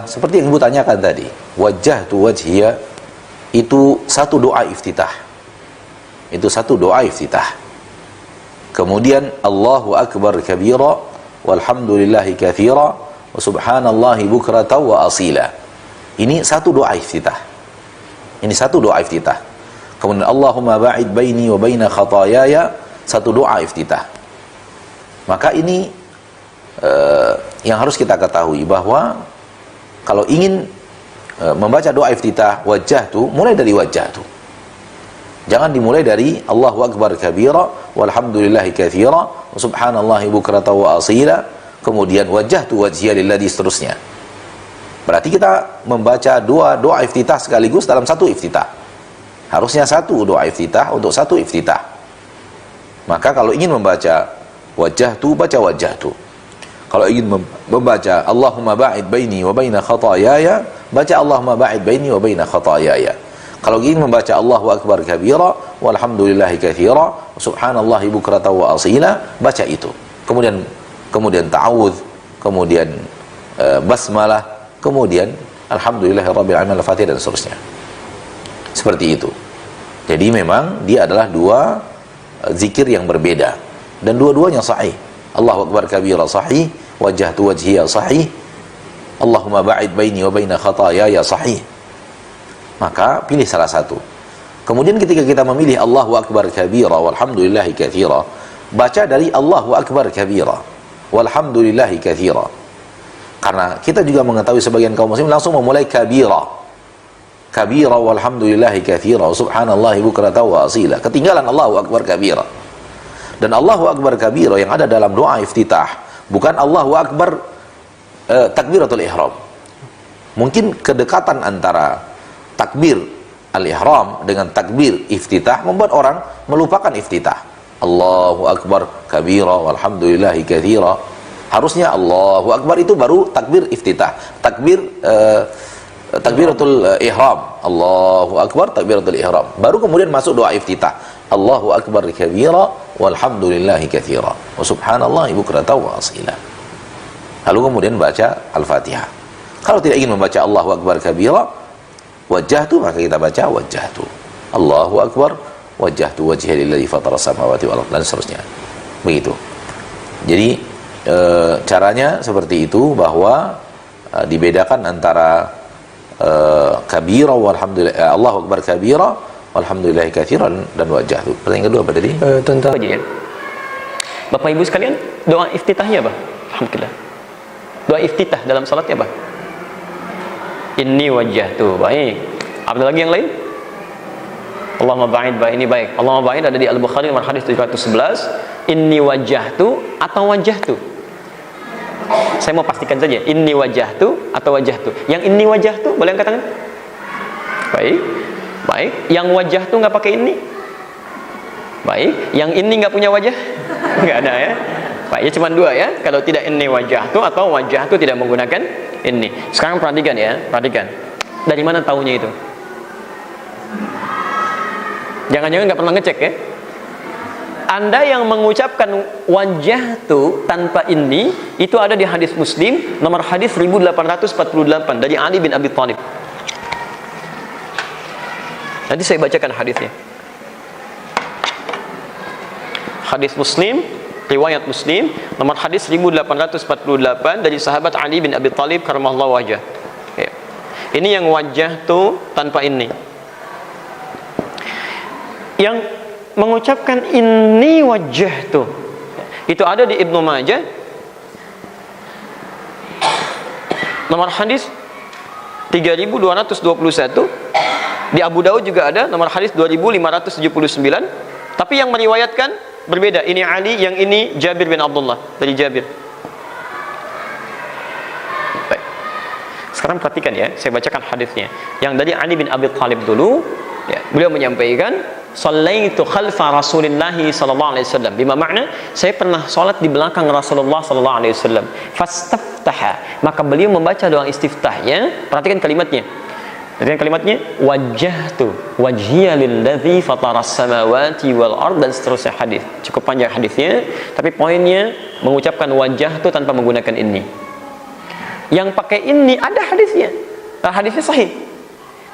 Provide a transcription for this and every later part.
seperti yang Ibu tanyakan tadi, wajjahtu wajhiya itu satu doa iftitah. Itu satu doa iftitah. Kemudian Allahu akbar kabira walhamdulillahi katsira wa subhanallahi bukratan wa asila. Ini satu doa iftitah. Ini satu doa iftitah. Kemudian Allahumma ba'id baini wa baina khataayaya, satu doa iftitah. Maka ini yang harus kita ketahui bahwa kalau ingin membaca doa iftitah wajjahtu, mulai dari wajjahtu. Jangan dimulai dari Allahu akbar kabira walhamdulillahi katsira wa subhanallahi bukratan wa asila, kemudian wajjahtu wajhiya lilladzi, seterusnya. Berarti kita membaca dua doa iftitah sekaligus dalam satu iftitah. Harusnya satu doa iftitah untuk satu iftitah. Maka kalau ingin membaca wajjahtu, baca wajjahtu. Kalau ingin membaca Allahumma ba'id baini wa baina khataayaya, baca Allahumma ba'id baini wa baina khataayaya. Kalau ingin membaca Allahu akbar kabira walhamdulillahi katsira wa subhanallahi bukratan wa asila, baca itu. Kemudian ta'awudz, kemudian basmalah, kemudian alhamdulillahirabbil alamin, al-fatihah, dan seterusnya. Seperti itu. Jadi memang dia adalah dua zikir yang berbeda dan dua-duanya sahih. Allahu akbar kabira sahih, wajjahtu wajhiya sahih, Allahumma ba'id baini wa baina khataayaya sahih. Maka pilih salah satu. Kemudian ketika kita memilih Allahu akbar kabira walhamdulillahi katsira, baca dari Allahu akbar kabira walhamdulillahi katsira. Karena kita juga mengetahui sebagian kaum muslim langsung memulai kabira walhamdulillahi katsira wa subhanallahi bukratan wa asila. Ketinggalan Allahu akbar kabira. Dan Allahu akbar kabira yang ada dalam doa iftitah bukan Allahu akbar takbiratul ihram. Mungkin kedekatan antara takbir al-ihram dengan takbir iftitah membuat orang melupakan iftitah. Allahu akbar kabira walhamdulillahi katsira. Harusnya Allahu akbar itu baru takbir iftitah. Takbiratul ihram. Allahu akbar takbiratul ihram. Baru kemudian masuk doa iftitah. Allahu akbar kabira walhamdulillahi katsira wa subhanallahi bukratan wa asila. Lalu kemudian baca Al-Fatihah. Kalau tidak ingin membaca Allahu akbar kabira wajjahtu, maka kita baca wajjahtu. Allahu akbar wajjahtu wajhiya lilladzi fatara samawati wal ardh, dan seterusnya. Begitu. Jadi caranya seperti itu, bahwa dibedakan antara kabira walhamdulillah, Allahu akbar kabira walhamdulillahi katsiran dan wajjahtu. Pertanyaan kedua apa tadi? Tentang Bapak Ibu sekalian, doa iftitahnya apa? Alhamdulillah. Doa iftitah dalam salatnya apa? Inni wajjahtu. Baik. Ada lagi yang lain? Allahumma ba'id baini, baik. Allahumma ba'id ada di Al-Bukhari nomor hadis 711. Inni wajjahtu atau wajjahtu? Saya mau pastikan saja, inni wajjahtu atau wajjahtu. Yang inni wajjahtu boleh angkat tangan? Baik. Baik. Yang wajjahtu nggak pakai ini? Baik. Yang ini nggak punya wajah? Nggak ada ya? Baik, ya cuma dua ya. Kalau tidak inni wajjahtu atau wajjahtu tidak menggunakan ini. Sekarang perhatikan ya, perhatikan. Dari mana tahunya itu? Jangan-jangan nggak pernah ngecek ya? Anda yang mengucapkan wajjahtu tanpa ini, itu ada di hadis Muslim nomor hadis 1848 dari Ali bin Abi Thalib. Nanti saya bacakan hadisnya. Hadis Muslim, riwayat Muslim nomor hadis 1848 dari sahabat Ali bin Abi Thalib karramallahu wajhah. Ya. Ini yang wajjahtu tanpa ini. Yang mengucapkan inni wajjahtu itu ada di Ibnu Majah nomor hadis 3221, di Abu Daud juga ada nomor hadis 2579, tapi yang meriwayatkan berbeda. Ini Ali, yang ini Jabir bin Abdullah, dari Jabir. Baik. Sekarang perhatikan ya, saya bacakan hadisnya. Yang dari Ali bin Abi Thalib dulu, ya, beliau menyampaikan Sallaitu khalfa Rasulillah sallallahu alaihi wasallam. Bima makna, saya pernah salat di belakang Rasulullah sallallahu alaihi wasallam. Fastaftaha, maka beliau membaca doa istiftahnya. Perhatikan kalimatnya. Perhatikan kalimatnya, wajjahtu wajhiya lilladzi fataras samawati wal ard, dan seterusnya hadis. Cukup panjang hadisnya, tapi poinnya mengucapkan wajjahtu tanpa menggunakan ini. Yang pakai ini ada hadisnya. Hadisnya sahih.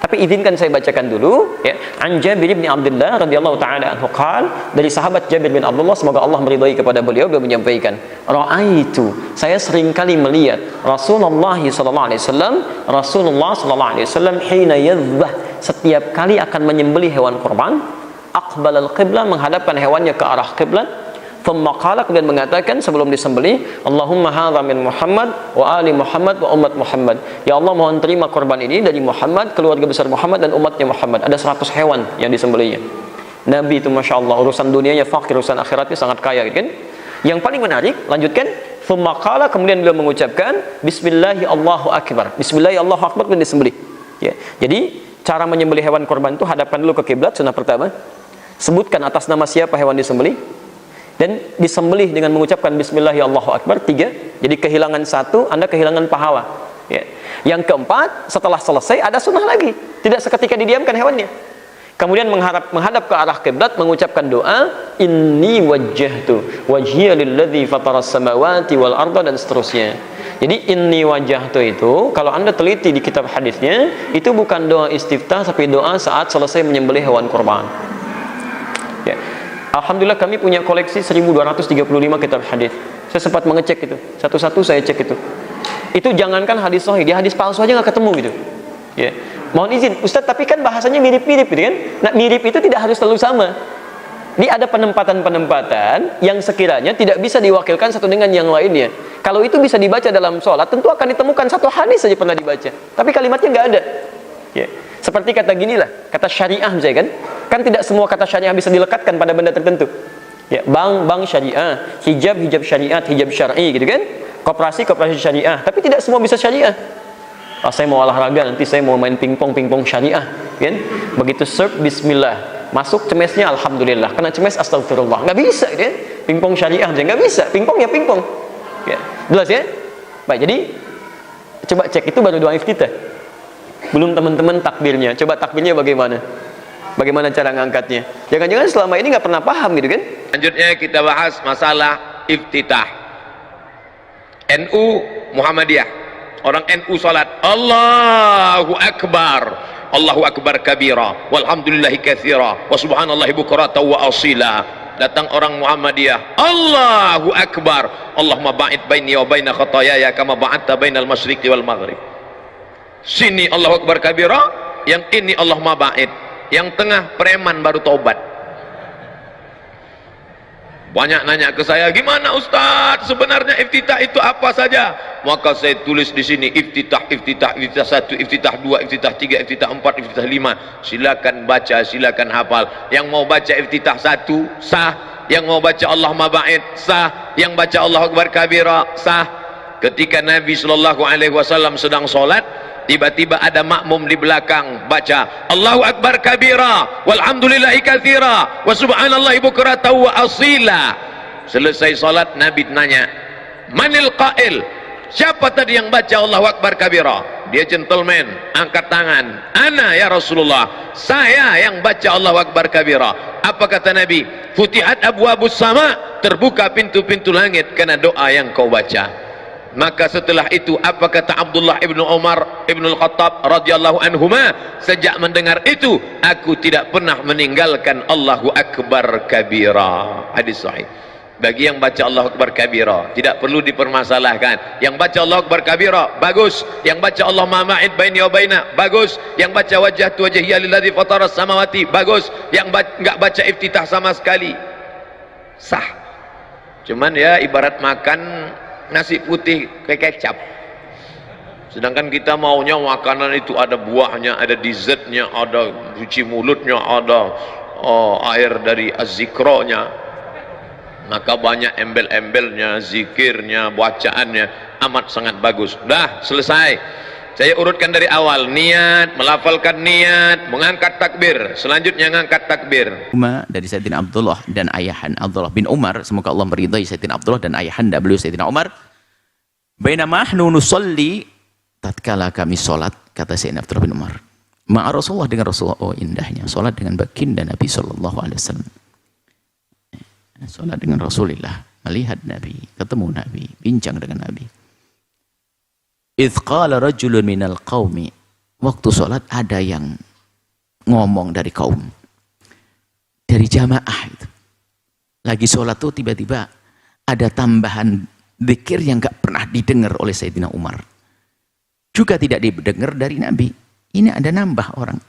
Tapi izinkan saya bacakan dulu ya. An Jabir bin Abdullah radhiyallahu taala anhu qala, dari sahabat Jabir bin Abdullah semoga Allah meridhai kepada beliau menyampaikan, raaitu, saya sering kali melihat Rasulullah sallallahu alaihi wasallam hina yadhbah, setiap kali akan menyembelih hewan kurban, aqbalal qiblah, menghadapkan hewannya ke arah kiblat. Thumma qala, kemudian mengatakan sebelum disembelih, Allahumma hadza min Muhammad wa ali Muhammad wa umat Muhammad. Ya Allah, mohon terima korban ini dari Muhammad, keluarga besar Muhammad dan umatnya Muhammad. Ada 100 hewan yang disembelihnya. Nabi itu Masya Allah, urusan dunianya fakir, urusan akhiratnya sangat kaya, kan? Yang paling menarik, lanjutkan, thumma qala, kemudian beliau mengucapkan Bismillahi Allahu Akbar. Bismillahi Allahu Akbar, kemudian disembelih. Ya. Jadi cara menyembelih hewan korban itu hadapkan dulu ke kiblat, sunnah pertama. Sebutkan atas nama siapa hewan disembelih, dan disembelih dengan mengucapkan Bismillahi Allahu Akbar. 3, jadi kehilangan 1, Anda kehilangan pahala ya. Yang keempat, setelah selesai ada sunnah lagi, tidak seketika didiamkan hewannya, kemudian menghadap ke arah kiblat, mengucapkan doa inni wajjahtu wajhiya lilladzi fataras samawati wal arda, dan seterusnya. Jadi inni wajjahtu itu kalau Anda teliti di kitab hadisnya, itu bukan doa istiftah, tapi doa saat selesai menyembelih hewan kurban ya. Alhamdulillah kami punya koleksi 1235 kitab hadis. Saya sempat mengecek itu, satu-satu saya cek itu. Itu jangankan hadis sahih, dia hadis palsu aja nggak ketemu gitu. Ya. Mohon izin, Ustadz, tapi kan bahasanya mirip-mirip gitu kan? Nah, mirip itu tidak harus selalu sama. Ini ada penempatan-penempatan yang sekiranya tidak bisa diwakilkan satu dengan yang lainnya. Kalau itu bisa dibaca dalam sholat, tentu akan ditemukan satu hadis saja pernah dibaca, tapi kalimatnya nggak ada. Ya. Seperti kata ginilah, kata syariah misalnya kan tidak semua kata syariah bisa dilekatkan pada benda tertentu. Ya, bank syariah, hijab syariat, hijab syar'i gitu kan? Koperasi syariah, tapi tidak semua bisa syariah. Saya mau olahraga, nanti saya mau main pingpong syariah, kan? Begitu serve bismillah, masuk cemesnya alhamdulillah, kena cemes astagfirullah. Nggak bisa kan? Pingpong syariah aja nggak bisa, pingpong ya pingpong. Ya, jelas ya? Baik, jadi coba cek, itu baru doa iftitah. Belum teman-teman takbirnya. Coba takbirnya bagaimana? Bagaimana cara ngangkatnya? Jangan-jangan selama ini nggak pernah paham gitu kan? Selanjutnya kita bahas masalah iftitah. NU Muhammadiyah, orang NU salat Allahu Akbar, Allahu Akbar kabira, walhamdulillahi katsira, wa subhanallahi bukratan wa asila. Datang orang Muhammadiyah, Allahu Akbar, Allahumma ba'id baini wa baina khataayaya kama ba'adta bainal masyriqi wal maghrib. Sini Allahu Akbar kabira, yang ini Allahumma ba'id, yang tengah preman baru taubat. Banyak nanya ke saya, gimana Ustadz sebenarnya iftitah itu apa saja? Maka saya tulis di sini iftitah 1, iftitah 2, iftitah 3, iftitah 4, iftitah 5. Silakan baca, silakan hafal. Yang mau baca iftitah 1 sah, yang mau baca Allahumma ba'id sah, yang baca Allahu Akbar kabira sah. Ketika Nabi sallallahu alaihi wasallam sedang salat, tiba-tiba ada makmum di belakang baca Allahu Akbar kabira, walhamdulillahi katsira, wa subhanallahi bukratan wa asila. Selesai salat, Nabi tanya, manil qail, siapa tadi yang baca Allahu Akbar kabira? Dia gentleman, angkat tangan, ana ya Rasulullah, saya yang baca Allahu Akbar kabira. Apa kata Nabi? Futihat abwabus sama, terbuka pintu-pintu langit karena doa yang kau baca. Maka setelah itu apa kata Abdullah ibnu Umar ibnu Al-Khattab radhiyallahu anhuma, sejak mendengar itu aku tidak pernah meninggalkan Allahu Akbar kabira. Hadis sahih. Bagi yang baca Allahu Akbar kabira tidak perlu dipermasalahkan. Yang baca Allahu Akbar kabira bagus, yang baca Allahumma ma'id baini wa baina bagus, yang baca wajhatu wajhiya lilladzi fataras samawati bagus, yang enggak baca iftitah sama sekali sah. Cuman ya ibarat makan nasi putih kayak kecap, sedangkan kita maunya makanan itu ada buahnya, ada dessertnya, ada cuci mulutnya, ada air dari az-zikronya, maka banyak embel-embelnya, zikirnya, bacaannya amat sangat bagus. Dah selesai, saya urutkan dari awal, niat, melafalkan niat, mengangkat takbir, selanjutnya mengangkat takbir. Dari Sayyidina Abdullah dan ayahan Abdullah bin Umar, semoga Allah meridai Sayyidina Abdullah dan ayahanda beliau Sayyidina Umar, bainama nahnu nusalli, tatkala kami salat, kata Sayyidina Abdullah bin Umar, ma'a Rasulullah, dengan Rasulullah. Oh indahnya salat dengan baginda Nabi sallallahu alaihi wasallam. Salat dengan Rasulullah, melihat Nabi, ketemu Nabi, bincang dengan Nabi. idz qala rajulun minal qaumi, waktu sholat ada yang ngomong dari kaum, dari jamaah itu. Lagi sholat tuh tiba-tiba ada tambahan zikir yang gak pernah didengar oleh Sayyidina Umar. Juga tidak didengar dari Nabi. Ini ada nambah orang.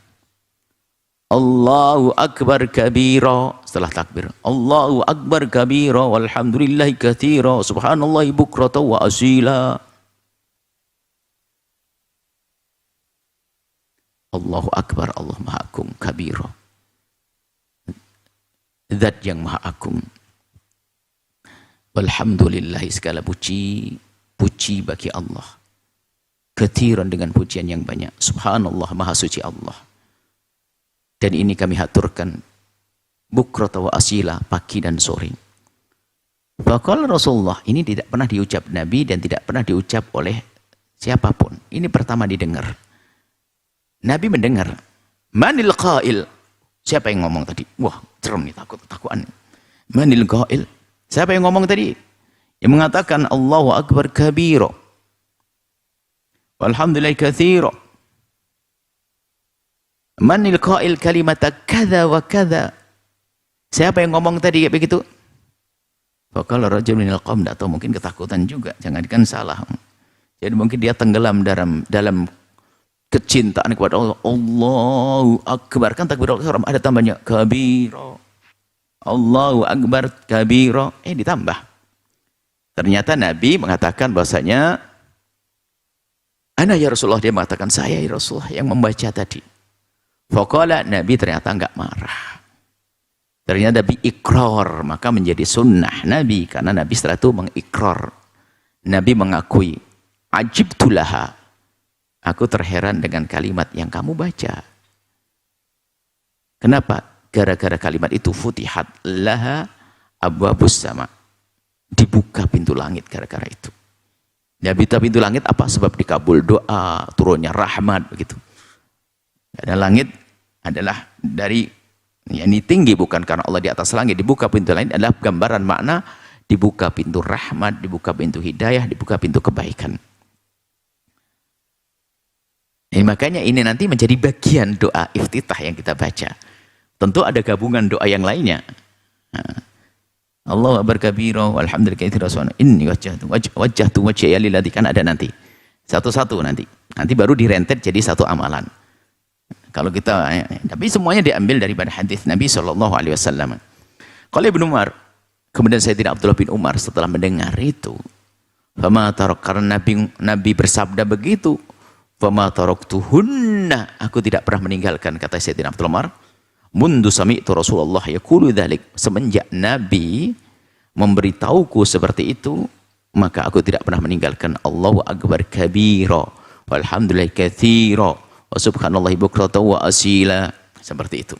Allahu Akbar kabira, setelah takbir. Allahu Akbar kabira walhamdulillahi katsira subhanallahi bukratan wa asila. Allahu Akbar, Allah Maha Agung, kabira. Zat yang Maha Agung. Walhamdulillah, segala puji bagi Allah. Ketiran, dengan pujian yang banyak. Subhanallah, Maha Suci Allah. Dan ini kami haturkan bukrata wa asila, pagi dan sore. Faqala Rasulullah, ini tidak pernah diucap Nabi dan tidak pernah diucap oleh siapapun. Ini pertama didengar. Nabi mendengar. Manil qail? Siapa yang ngomong tadi? Wah, serem nih, takutan. Manil qail? Siapa yang ngomong tadi? Yang mengatakan Allahu Akbar kabira. Walhamdulillah katsira. Manil qail kalimata kadza wa kadza? Siapa yang ngomong tadi kayak begitu? Faqala rajulun minal qaum, atau mungkin ketakutan juga, jangankan salah. Jadi mungkin dia tenggelam dalam kecintaan kepada Allah. Allahu Akbar, kan takbir ihram ada tambahnya kabira. Allahu Akbar kabira, ditambah. Ternyata Nabi mengatakan bahasanya ana ya Rasulullah, dia mengatakan saya ya Rasulullah yang membaca tadi. Faqala, Nabi ternyata enggak marah. Ternyata Nabi ikrar, maka menjadi sunnah Nabi, karena Nabi setelah itu mengikrar. Nabi mengakui, ajibtulaha, aku terheran dengan kalimat yang kamu baca. Kenapa? Gara-gara kalimat itu futihat laha abwabus sama, dibuka pintu langit gara-gara itu. Nabi buka pintu langit apa? Sebab dikabul doa, turunnya rahmat begitu. Dan langit adalah dari ini tinggi, bukan karena Allah di atas langit. Dibuka pintu langit adalah gambaran makna dibuka pintu rahmat, dibuka pintu hidayah, dibuka pintu kebaikan. Makanya ini nanti menjadi bagian doa iftitah yang kita baca. Tentu ada gabungan doa yang lainnya. Allahu Akbar kabira walhamdulillahi katsiran inni wajjahtu wajhiya lilladzi, kan ada nanti. Satu-satu nanti. Nanti baru direntet jadi satu amalan. Kalau kita, tapi semuanya diambil daripada hadis Nabi SAW. Kalau Ibnu Umar, kemudian Sayyidina Abdullah bin Umar setelah mendengar itu, karena Nabi bersabda begitu, fama taraktuhunna, aku tidak pernah meninggalkan, kata Sayyidina Abdullah Umar, mundu sami'tu Rasulullah yaqulu dzalik, semenjak Nabi memberitahuku seperti itu, maka aku tidak pernah meninggalkan Allahu Akbar kabira walhamdulillahi katsira wa subhanallahi bukratan wa asila, seperti itu.